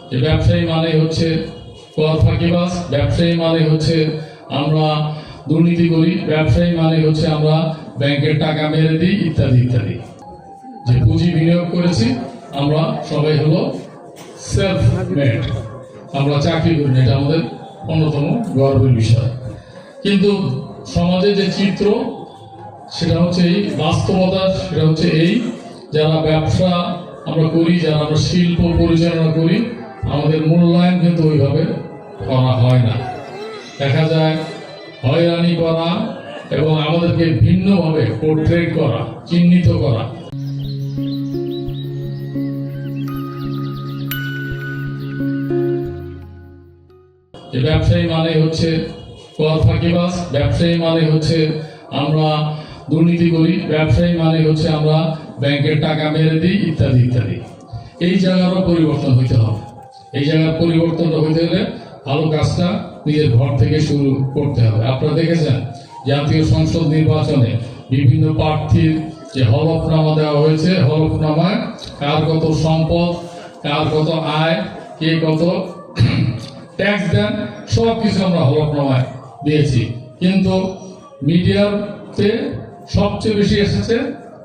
যে ব্যবসায়ী মানে হচ্ছে কর ফাঁকিবাজ, ব্যবসায়ী মানে হচ্ছে আমরা দুর্নীতি করি, ব্যবসায়ী মানে হচ্ছে আমরা ব্যাংকের টাকা মেরে দিই ইত্যাদি ইত্যাদি। যে পুঁজি বিনিয়োগ করেছি আমরা সবাই হলো সেলফ মেড, আমরা চাকরি করি না, এটা আমাদের অন্যতম গর্বের বিষয়। কিন্তু সমাজে যে চিত্র সেটা হচ্ছে এই বাস্তবতা, সেটা হচ্ছে এই যারা ব্যবসা আমরা করি, যারা আমরা শিল্প পরিচালনা করি, আমাদের মূল্যায়ন কিন্তু ওইভাবে করা হয় না। দেখা যায় হয়রানি করা এবং আমাদেরকে ভিন্নভাবে পোর্ট্রেট করা, চিহ্নিত করা। যে ব্যবসায়ী মানে হচ্ছে কর ফাঁকিবাজ, ব্যবসায়ী মানে হচ্ছে আমরা দুর্নীতি করি, ব্যবসায়ী মানে হচ্ছে আমরা ব্যাংকের টাকা মেরে দিই ইত্যাদি ইত্যাদি। এই জায়গারও পরিবর্তন হইতে হবে। এই জায়গার পরিবর্তনটা হইতে হলে ভালো কাজটা নিজের ঘর থেকে শুরু করতে হবে। আপনারা দেখেছেন জাতীয় সংসদ নির্বাচনে বিভিন্ন প্রার্থীর যে হলফনামা দেওয়া হয়েছে, হলফনামায় কার কত সম্পদ, কার কত আয়, কে কত ট্যাক্স দেন, সব কিছু আমরা হলফনামায় দিয়েছি। কিন্তু মিডিয়াতে সবচেয়ে বেশি এসেছে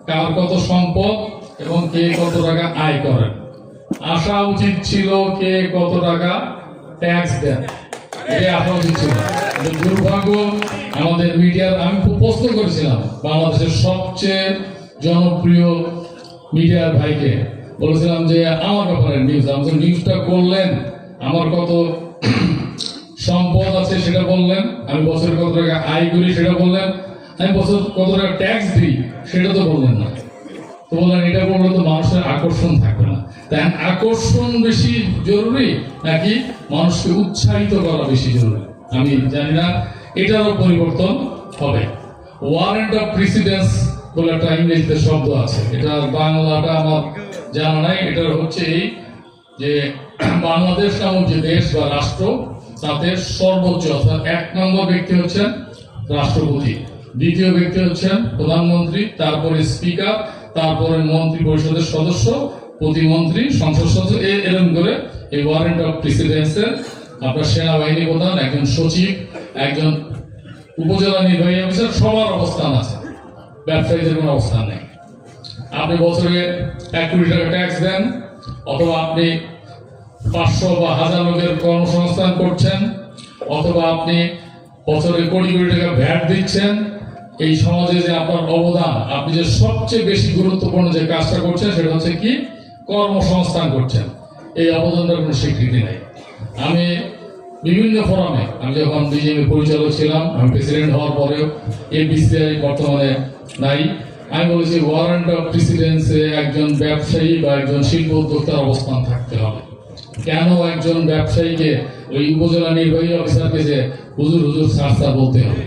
কার কত সম্পদ এবং কে কত টাকা আয় করেন। আসা উচিত ছিল কে কত টাকা ট্যাক্স দেন, এটা আসা উচিত ছিল। দুর্ভাগ্য আমাদের মিডিয়ার, আমি খুব প্রশ্ন করেছিলাম বাংলাদেশের সবচেয়ে জনপ্রিয় মিডিয়ার ভাইকে, বলেছিলাম যে আমার ব্যাপারে নিউজ, আমাদের নিউজটা করলেন, আমার কত সম্পদ আছে সেটা বললেন, আমি বছরে কত টাকা আয় করি সেটা বললেন, আমি বছর কত টাকা ট্যাক্স দিই সেটা তো বললেন না। তো বললেন এটা বললে তো মানুষের আকর্ষণ থাকবে না। তাই আকর্ষণ বেশি জরুরি নাকি মানুষকে উৎসাহিত করা বেশি জরুরি আমি জানি না। এটারও পরিবর্তন হবে। ওয়ারেন্ট অফ প্রেসিডেন্স বলে একটা ইংরেজিতে শব্দ আছে, এটা বাংলাটা আমার জানা নাই। এটা হচ্ছে এই যে বাংলাদেশ নামক যে দেশ বা রাষ্ট্র, তাতে সর্বোচ্চ অর্থাৎ 1 নম্বর ব্যক্তি হচ্ছেন রাষ্ট্রপতি, দ্বিতীয় ব্যক্তি হচ্ছেন প্রধানমন্ত্রী, তারপরে স্পিকার, তারপরে মন্ত্রী পরিষদের সদস্য, প্রতিমন্ত্রী, সংসদ সদস্য, এরকম করে এই ওয়ারেন্ট অফ প্রেসিডেন্সের আপনার সেনাবাহিনী প্রধান, একজন সচিব, একজন উপজেলা নির্বাহী অফিসার, সবার অবস্থান আছে। ব্যবসায়ীদের কোনো অবস্থান নেই। আপনি বছরে 1 কোটি টাকা ট্যাক্স দেন, অথবা আপনি 500 বা 1000 লোকের কর্মসংস্থান করছেন, অথবা আপনি বছরে কোটি কোটি টাকা ভ্যাট দিচ্ছেন। এই সমাজে যে আপনার অবদান, আপনি যে সবচেয়ে বেশি গুরুত্বপূর্ণ যে কাজটা করছেন সেটা হচ্ছে কি কর্মসংস্থান করছেন, এই অবদানটার কোনো স্বীকৃতি নেই। আমি বিভিন্ন ফোরামে, আমি যখন বিজেপি পরিচালক ছিলাম, আমি প্রেসিডেন্ট হওয়ার পরেও এফবিসিআই বর্তমানে নাই, আমি বলেছি ওয়ারেন্ট অফ প্রেসিডেন্সে একজন ব্যবসায়ী বা একজন শিল্প উদ্যোক্তার অবস্থান থাকতে হবে। কেন একজন ব্যবসায়ীকে ওই উপজেলা নির্বাহী অফিসারকে যে হুজুর হুজুর স্যার বলতে হবে?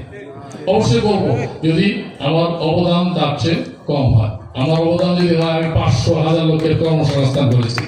অবশ্যই বলবো যদি আমার অবদান তার চেয়ে কম হয়। আমার অবদান যদি হয় আমি 500-1000 লোকের কর্মসংস্থান করেছি,